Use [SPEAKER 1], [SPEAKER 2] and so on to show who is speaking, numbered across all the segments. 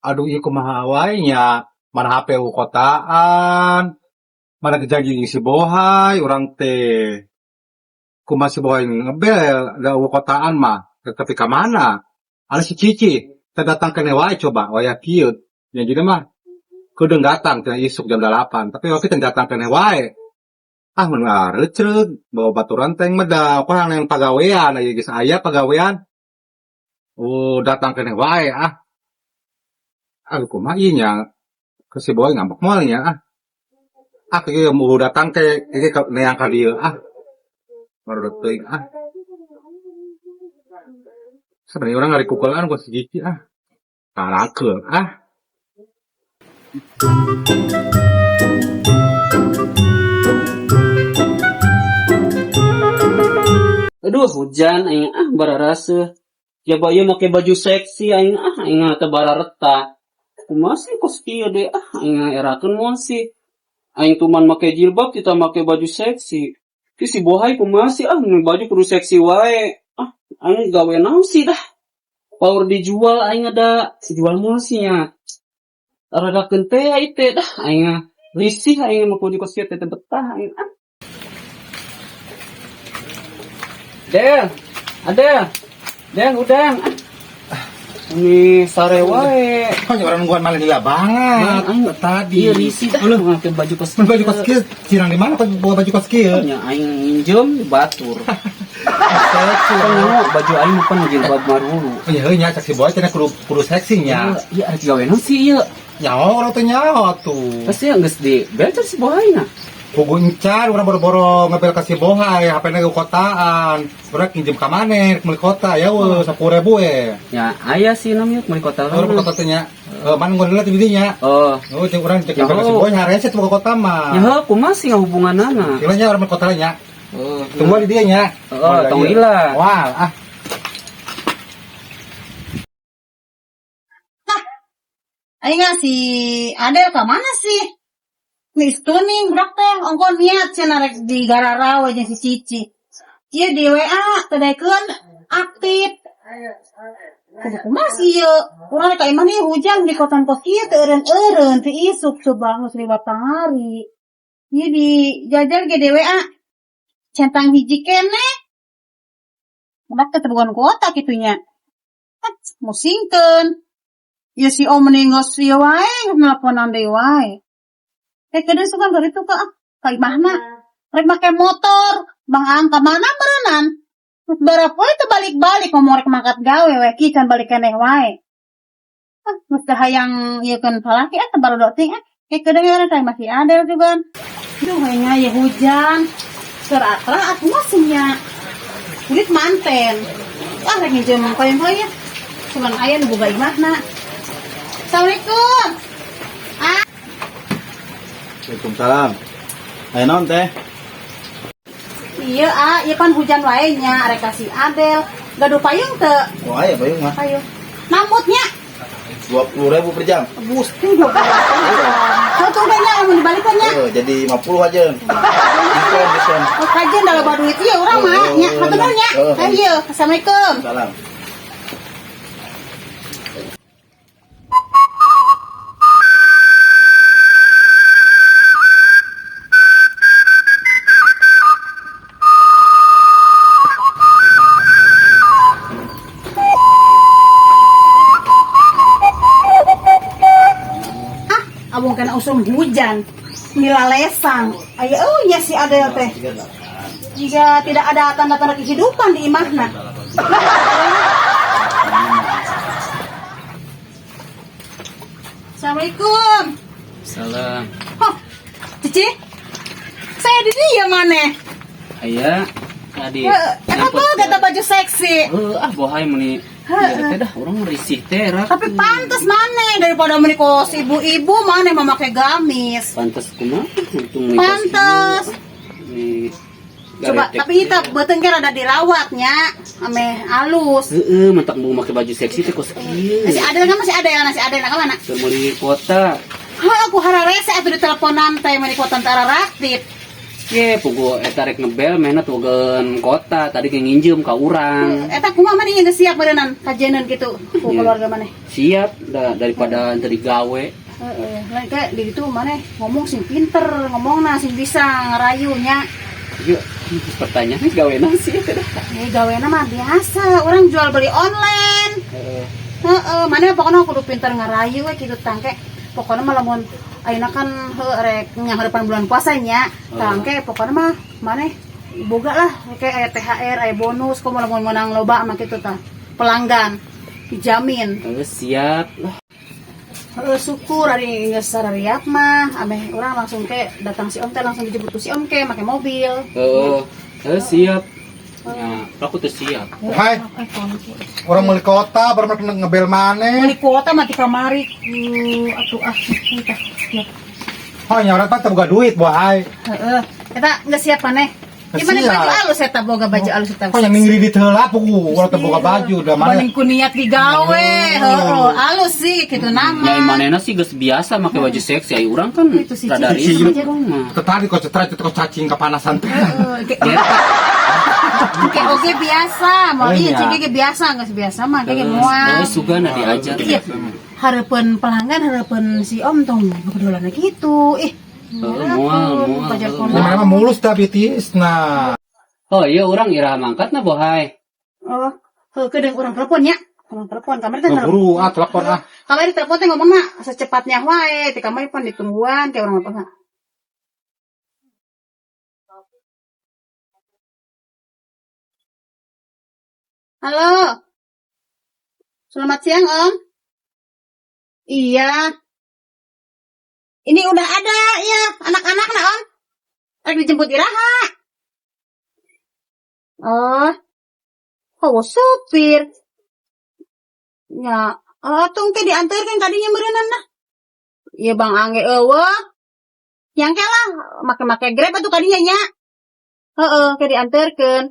[SPEAKER 1] Aduh ieu kumaha wae nya, mana HP kotaan, mana janji si bohay, urang teh kumaha si bohay ngebel, da kotaan mah, tapi ka mana? Ada si Cici, teu datang keneh wae coba, waya kieu. Ya jadi mah kudu datang teh isuk jam 8, tapi waktu teh datang keneh wae. Ah mun reuceug, bawa baturan teh mah da kurang yang pagawean, aya geus aya pagawean. Oh, datang keneh wae ah. Aduh kumaha ieu nya, ke si boy ngambek moal nya ah. Ah kieu mau datang ke neang ka dieu ah. Baru teuing ah. Sebenarnya orang ngari kukulan ku si Cici ah. Karakeun ah.
[SPEAKER 2] Aduh hujan aing bararasa. Ya bayu make baju seksi aing teu barareta. Kumaha sih kos kieu deh aing erakeun moal sih. Aing tuman make jilbab kita make baju seksi. Ki si bohay kumaha sih baju kudu seksi wae. Aing gawe naon sih dah. Power dijual aing ada jual moal sih nya. Radakeun teh teh dah aing risih aing mah kudu kos kieu teh betah aing Den, udang. Ini sare wae.
[SPEAKER 1] Kok orang nungguan malah gila banget. Tadi.
[SPEAKER 2] Iya risih dah. Pakai baju kos.
[SPEAKER 1] Baju kos kieu, cirang di mana bawa baju kos kieu?
[SPEAKER 2] Nya aing minjem di batur. Baju aing pan jilbab marulu.
[SPEAKER 1] Iya heuh nya cak si boy cenah kudu seksi nya.
[SPEAKER 2] Iya ari gawean sih ieu.
[SPEAKER 1] Nyaho urang teh nyaho atuh.
[SPEAKER 2] Pasti geus di belajar si bohayna.
[SPEAKER 1] Kudu encar urang boro-boro ngabel ka si bohay, HP-na ke kotaan. Urang pinjem ka maneh meuli kota ya we 10.000 we.
[SPEAKER 2] Ya aya sih namanya meuli kota.
[SPEAKER 1] Urang kota teh nya. Man ngeuleut di dinya.
[SPEAKER 2] Oh
[SPEAKER 1] cek urang cek ka si boy hareset ke kota mah.
[SPEAKER 2] Ya kumaha sih hubunganana?
[SPEAKER 1] Kira nya urang kota nya. Tunggu di dieu nya.
[SPEAKER 2] Tong ila.
[SPEAKER 1] Wah, ah.
[SPEAKER 3] Aing si Adel ka mana sih? Nis tuning brak teh ongkon niat cenah rek di garara we jeung si Cici. Ieu di WA tadaikeun aktif. Kudu kumaha sih ieu? Urang rek ka imah ieu hujan di kosan kos ieu teu eureun-eureun teu isuk coba geus liwat tangari. Ieu di jajal ge di WA centang hiji keneh. Udah keteruan kuota kitunya. Musingkeun. Ya si om meningos ieu wae nelponan deui wae. Kadang suka gak itu ka imahna. Rek make motor, Bang Ang ka mana berenang. Berapa poe teh balik-balik ngomong rek mangkat gawe we ki can balik keneh wae. Mesti hayang ieu keun palaki teh baru ting kadang ya teh masih ada juga. Duh nya ya hujan. Seratra atuh masihnya. Kulit manten. Rek ngejem poe-poe. Cuman aya nu boga imahna. Assalamualaikum.
[SPEAKER 1] Waalaikumsalam. Aya naon teh?
[SPEAKER 3] Iya, ieu kan hujan wae nya arek ka si Adel. Gaduh payung teu?
[SPEAKER 1] Oh aya payung mah.
[SPEAKER 3] Payung. Nambutnya
[SPEAKER 1] 20.000 per jam.
[SPEAKER 3] Gusti 20. Satu nya mun dibalikeun nya.
[SPEAKER 1] Jadi 50 aja. Diskon.
[SPEAKER 3] Oh, kajen da loba duit ieu urang mah nya. Hatur nya. Ayo, assalamualaikum.
[SPEAKER 1] Salam.
[SPEAKER 3] Abang kena usum hujan, milalesang. Ayo, ya si Adel teh. Jika tidak ada tanda-tanda kehidupan di imahna. Assalamualaikum.
[SPEAKER 2] Salam.
[SPEAKER 3] Hah, Cici? Saya di dia mana?
[SPEAKER 2] Aya tadi.
[SPEAKER 3] Apa kata baju seksi?
[SPEAKER 2] Bohay meni. Ya teh dah urang risih teh rak.
[SPEAKER 3] Tapi pantas mana daripada menikos ibu-ibu mana memakai gamis.
[SPEAKER 2] Pantas kumaha?
[SPEAKER 3] Pantas. Coba
[SPEAKER 2] Garetek
[SPEAKER 3] tapi kita beuteung ge rada dirawatnya ame alus.
[SPEAKER 2] Heeh, mentak mau make baju seksi teh kos kieu.
[SPEAKER 3] Masih ada kan masih ada ka mana?
[SPEAKER 2] Keur meuli kota.
[SPEAKER 3] Aku hararese atuh di teleponan teh meuli kota antara raktif.
[SPEAKER 2] Ye, pugu eta rek ngebel mena tugen kota tadi ke nginjem ka urang.
[SPEAKER 3] Eta kumaha maneh geus siap berenang kajenan gitu ku
[SPEAKER 2] Iya.
[SPEAKER 3] keluarga maneh.
[SPEAKER 2] Siap daripada dari gawe.
[SPEAKER 3] Heeh, lain kayak di ditu maneh ngomong sing pinter, ngomongna sing bisa ngerayunya.
[SPEAKER 2] Yuk, pertanyaan gawe nasi eta dah.
[SPEAKER 3] Gawena mah biasa, orang jual beli online. Heeh, maneh pokoknya kudu pinter ngarayu we kitu tangke. Pokoknya mah lamun ayeuna kan rek nyaheurepan bulan puasa nya, tangke pokoknya mah maneh boga lah kayak THR, aya bonus, komo lamun menang loba mah kitu tah. Pelanggan dijamin.
[SPEAKER 2] Siap.
[SPEAKER 3] Syukur ari geus sarariap mah, ameh urang langsung ke datang si Om teh langsung dijemput ku si Om ke make mobil.
[SPEAKER 2] Siap. Nah, aku tuh siap.
[SPEAKER 1] Hai, orang meli kota baru mereka ngebel maneh.
[SPEAKER 3] Beli kuota mah di kamari. Atuh kita.
[SPEAKER 1] Oh, nyawa teh boga duit, bohai.
[SPEAKER 3] Heeh. Eta geus siap maneh. Di mana
[SPEAKER 1] Siap.
[SPEAKER 3] baju alus eta boga baju alus eta.
[SPEAKER 1] Oh, yang ngiri di heula pugu, urang teh boga baju udah maneh.
[SPEAKER 3] Balik ku niat digawe. Heeh, alus sih kitu
[SPEAKER 2] Ya
[SPEAKER 3] nama.
[SPEAKER 2] manehna sih geus biasa make baju seksi, ai urang kan
[SPEAKER 3] Itu si
[SPEAKER 2] rada
[SPEAKER 3] Cici
[SPEAKER 2] risih
[SPEAKER 3] aja.
[SPEAKER 2] mah.
[SPEAKER 1] Tadi kok cetrat itu kok cacing kepanasan teh.
[SPEAKER 3] Kayak oke biasa, mau
[SPEAKER 1] Oh,
[SPEAKER 3] iya
[SPEAKER 1] iya.
[SPEAKER 3] cing biasa geus biasa mah kayak moal.
[SPEAKER 2] Sugana diajar.
[SPEAKER 3] Iya. Harapan pelanggan harapan si Om tong kedolana gitu.
[SPEAKER 2] Mual.
[SPEAKER 3] Pajar
[SPEAKER 1] Ini
[SPEAKER 3] kono.
[SPEAKER 1] mah mulus tapi tisna.
[SPEAKER 2] Oh iya urang iraha mangkatna bohai.
[SPEAKER 3] Oh, kedeung urang telepon nya. Urang telepon kamari teh telepon.
[SPEAKER 1] Buru telepon ah.
[SPEAKER 3] Kamari telepon teh ngomongna secepatnya wae, ti kamari pun ditungguan kayak urang telepon. Halo. Selamat siang, Om. Iya. Ini udah ada, ya, anak-anak nah, Om. Lagi dijemput Iraha. Oh, supir. Ya, tung ke diantarkan kadinya meureunana nah. Iya Bang Angge eueuh. Yang lah make-make Grab atuh kadinya nya. Heeh, ke diantarkeun.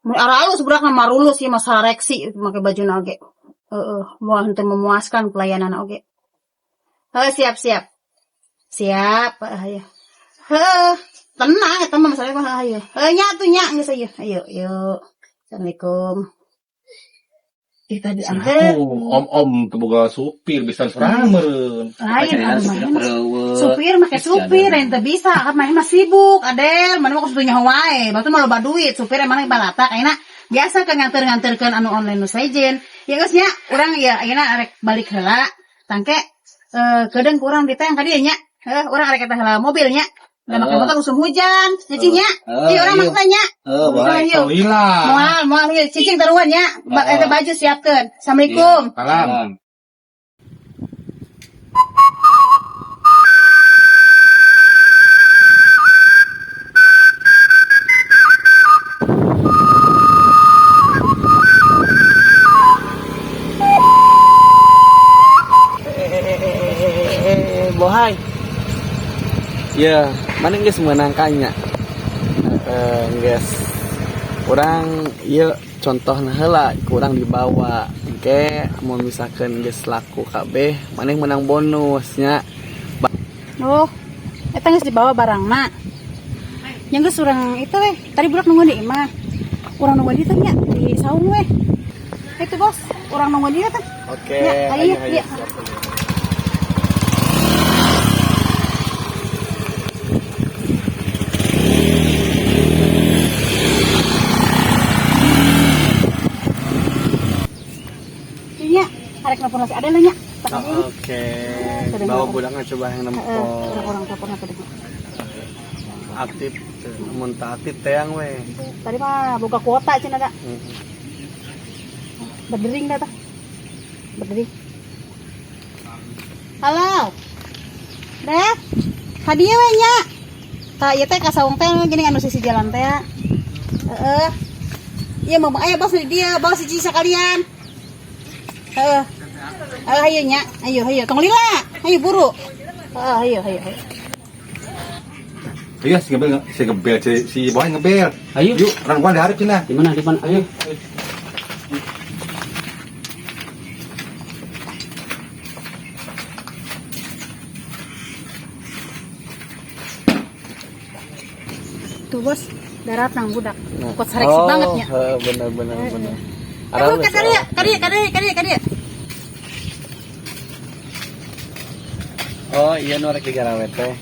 [SPEAKER 3] Mun aralus budak mah marulus ieu mah sareksi make bajuna oge. Heeh, moal henteu memuaskan pelayanan oge. Siap. Siap, aya. Tenang eta mah masalah mah ayo. Nya atuh nya geus aya. Ayo. Assalamualaikum. Kita diantar.
[SPEAKER 1] Om teu boga supir bisa serangan meureun.
[SPEAKER 3] Lain supir make supir ente bisa kan main mah sibuk adel mana mah kudu nyaho wae batu mah loba duit supir emang balata ayeuna biasa kan nganter-nganterkeun anu online nu sajen ya geus nya urang ya ayeuna arek balik heula tangke kedeung kurang di teh kadieu nya urang arek eta heula mobilnya da make motor musim hujan cicingnya ieu urang maksudnya
[SPEAKER 1] Alhamdulillah.
[SPEAKER 3] moal ieu cicing taruhan nya eta baju siapkeun. Assalamualaikum.
[SPEAKER 1] Salam.
[SPEAKER 4] Bohai. Ya, mana geus menangkanya. Geus urang ieu contohna heula kurang dibawa engke mun misalkan geus laku kabeh maneh menang bonusnya.
[SPEAKER 3] Oh, eta geus dibawa barangna. Yang geus urang itu weh, tadi budak nunggu di imah. Urang nunggu di teh nya di saung weh. Itu bos, urang nunggu di teh.
[SPEAKER 4] Oke,
[SPEAKER 3] Ya, ayo. Iya, arek nelpon nasi ada lah nya.
[SPEAKER 4] Oke. Bawa budaknya coba yang nempel.
[SPEAKER 3] Orang telepon apa deh?
[SPEAKER 4] Aktif. Mun teu aktif teang we.
[SPEAKER 3] Tadi mah buka kuota cenah da. Berdering dah tah. Berdering. Halo. Deh. Hadiah we nya. Tah ieu teh ka saung teh gini anu sisi jalan teh. Iya mau aya bos di dia, bawa si Cici sekalian. Ayo nya. Ayo. Tong lila. Ayo buru. Ayo.
[SPEAKER 1] Iya, si ngebel si boy ngebel.
[SPEAKER 2] Ayo.
[SPEAKER 1] Yuk, orang gua diharap cenah.
[SPEAKER 2] Di mana? Ayo.
[SPEAKER 3] Tuh bos, darat nang budak. Kok sereksi banget nya.
[SPEAKER 4] Bener.
[SPEAKER 3] Aduh, kadieu.
[SPEAKER 4] Oh, iya nu rek digarawe teh.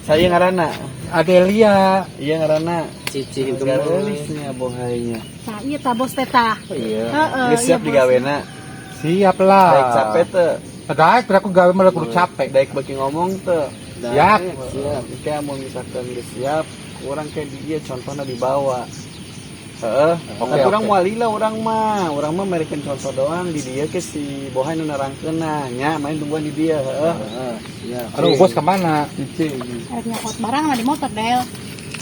[SPEAKER 4] Saya ngaranna
[SPEAKER 1] Adelia.
[SPEAKER 4] iya ngaranna
[SPEAKER 2] Cici itu
[SPEAKER 4] gelisnya bohainya.
[SPEAKER 3] Nah, iya ta bos teh tah.
[SPEAKER 4] Oh iya.
[SPEAKER 3] Heeh,
[SPEAKER 4] Geus siap
[SPEAKER 3] iya, Bos.
[SPEAKER 4] digawena.
[SPEAKER 1] Siap lah.
[SPEAKER 4] Daek capek teu.
[SPEAKER 1] Daek aku gawe malah kudu capek.
[SPEAKER 4] Daek beuki ngomong teu.
[SPEAKER 1] Siap.
[SPEAKER 4] Siap. Ika mau misalkan geus siap, urang kayak dia contohnya dibawa. Heeh.
[SPEAKER 1] Oke,
[SPEAKER 4] Urang
[SPEAKER 1] oke.
[SPEAKER 4] moal lila urang mah mereken contoh doang di dia ke si bohay nu narangkeunna nya main tungguan di dia. Heeh. Siap.
[SPEAKER 1] Aduh, bos kemana?
[SPEAKER 4] Cicing.
[SPEAKER 3] Arek nyakot barang lah di motor Del.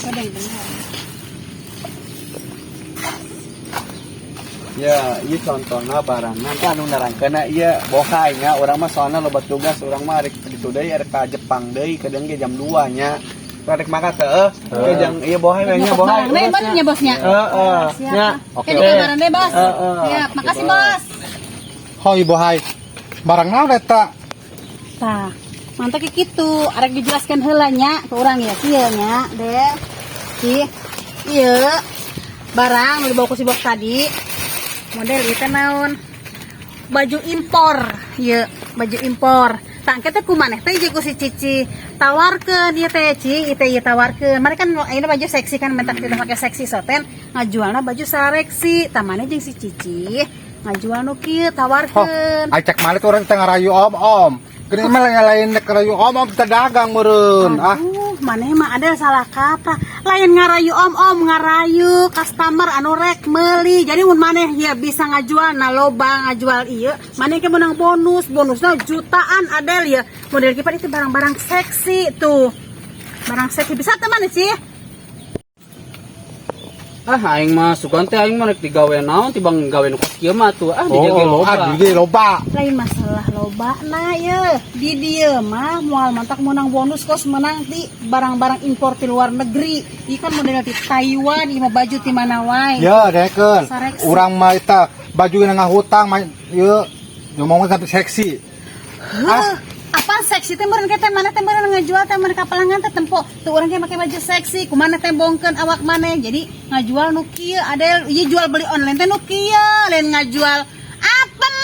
[SPEAKER 3] Ada yang benar.
[SPEAKER 4] Ya, iya contohnya barang nanti anu narangkeunna ieu bohay nya urang mah soalna loba tugas urang mah arek ditu deui arek ka Jepang deui kadang ge jam 2 nya. Arek maka teu ke jang ieu bohay we nya
[SPEAKER 3] Nyakot
[SPEAKER 4] bohay.
[SPEAKER 3] barang deh bener nya bosnya.
[SPEAKER 4] Heeh.
[SPEAKER 3] Siap.
[SPEAKER 4] Nya.
[SPEAKER 3] Oke, kabaran deh bos.
[SPEAKER 4] Heeh.
[SPEAKER 3] Siap, makasih bos.
[SPEAKER 1] Hoi bohai. Barang naon eta?
[SPEAKER 3] Tah, mantap kayak gitu. Arek dijelaskan heula nya ke urang ya, kieu nya, Del. Ih, ieu barang nu dibawa ku si bos tadi. Model itu naon? Baju impor. Ieu, baju impor. Tang kita kumaneh teh jeung ku si Cici tawarkeun ieu teh Ci, ieu teh ieu tawarkeun. Mari kan ayeuna baju seksi kan mentak tidak pakai seksi soten, ngajualna baju sareksi. Tamane jeung si Cici ngajual nu kieu tawarkeun.
[SPEAKER 1] Acak malah tuh orang tengah rayu om. Kini mah lain rayu om kita dagang meureun. Ah,
[SPEAKER 3] Aduh, maneh mah ada salah kata. Lain ngarayu om ngarayu customer anu rek meuli. Jadi mun maneh ya bisa ngajual na loba ngajual ieu, maneh ke menang bonusna jutaan Adel ya. Model kipas itu barang-barang seksi tuh. Barang seksi bisa teh maneh sih?
[SPEAKER 2] aing mah sugan teh aing mah rek digawe naon tibang gawe nu kos kieu mah tuh dijaga loba.
[SPEAKER 1] Di loba.
[SPEAKER 3] Lain masalah loba na ye. Di dieu mah moal mantak menang bonus kos menang di barang-barang impor ti luar negeri. Ieu kan model ti Taiwan, ieu mah baju ti mana wae.
[SPEAKER 1] Ya, deken.
[SPEAKER 3] Sareksi.
[SPEAKER 1] Urang mah eta baju yang ngahutang mah ieu ngomongna sampai seksi.
[SPEAKER 3] Heuh, apa seksi teh meureun teh mana teh meureun ngajual teh mana ka pelanggan teh tempo tuh urang ge make baju seksi kumaha teh bongkeun awak maneh jadi ngajual nu kieu Adel ieu jual beli online teh nu kieu lain ngajual apem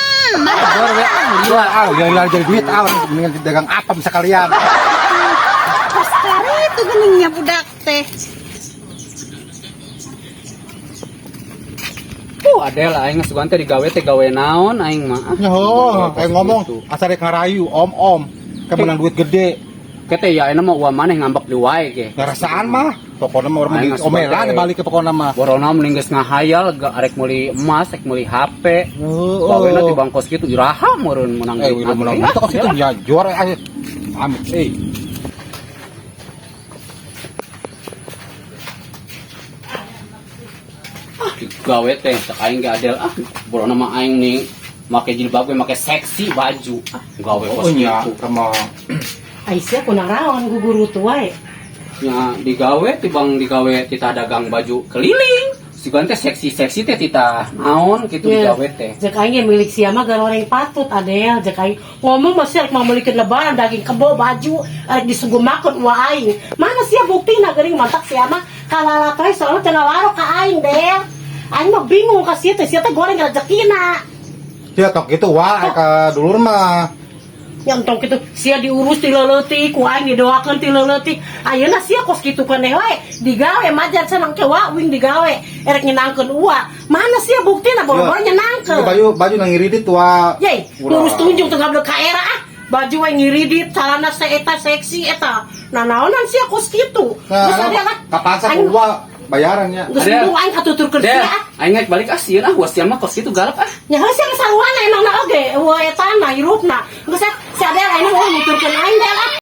[SPEAKER 1] Jual jadi duit mendingan dagang apem sekalian.
[SPEAKER 3] pas kari itu geningnya budak teh.
[SPEAKER 2] Adel aing sugan teh digawe teh gawe naon aing mah.
[SPEAKER 1] Yo, kayak ngomong asal rek ngarayu om. Kan menang duit gede.
[SPEAKER 2] Kete ya ayeuna mah ulah maneh ngambek di wae ge.
[SPEAKER 1] Ngarasaan mah. Pokoknya mah urang
[SPEAKER 2] Aing
[SPEAKER 1] mah omelan
[SPEAKER 2] sebagai-
[SPEAKER 1] balik ke pokoknya mah.
[SPEAKER 2] Borona mending geus ngahayal arek meuli emas, arek meuli HP.
[SPEAKER 1] Oh,
[SPEAKER 2] Gawena ti bangkos kitu iraha meureun menang duit.
[SPEAKER 1] udah menang. Itu kos itu ya juara amit.
[SPEAKER 2] Gawe teh cek aing ge Adel borona mah aing nih make jilbab ge make seksi baju. Gawe kos
[SPEAKER 1] nya
[SPEAKER 2] kitu.
[SPEAKER 1] sama
[SPEAKER 5] Aisyah kunaraon guguru tuai.
[SPEAKER 2] Nya digawe tibang digawe tita dagang baju keliling. Sugan teh seksi-seksi teh tita naon kitu digawe teh.
[SPEAKER 5] Jek aing ge milik sia mah garoreng patut Adel. Jek aing ngomong masih rek mamulikeun lebaran daging kebo baju arek disugumakeun wa aing. Mana sia buktina geuning mantak sia mah kalalat we soalna teu nawaro ka aing Del. Aing mah bingung ka sia teh goreng rezekina.
[SPEAKER 1] dia tok gitu wah ka dulur mah.
[SPEAKER 5] Yang tong kitu sia diurus ti leuletik ku aing didoakeun ti leuletik. Ayeuna sia kos kitu keneh wae digawe majar senang ke wing digawe erek nyenangkeun ua. Mana sia buktina boro-boro nyenangkeun.
[SPEAKER 1] Baju nang ngiridit wah.
[SPEAKER 5] Yey, lurus tunjung tengah blek ka era ah. Baju we ngiridit, celana seeta seksi eta. Nah naonan sia kos kitu. Geus ada lah.
[SPEAKER 1] Kapasa
[SPEAKER 5] Aing-
[SPEAKER 1] gua bayarannya.
[SPEAKER 5] Geus
[SPEAKER 2] Adel.
[SPEAKER 5] mendung aing katuturkeun
[SPEAKER 2] Del,
[SPEAKER 5] sia ah.
[SPEAKER 2] aing ngek balik asieun wasian mah kos kitu galak
[SPEAKER 5] Nya sia kesaruan emang na oge, we eta na hirupna. Geus si Adel aing mau nuturkeun aing Del ah.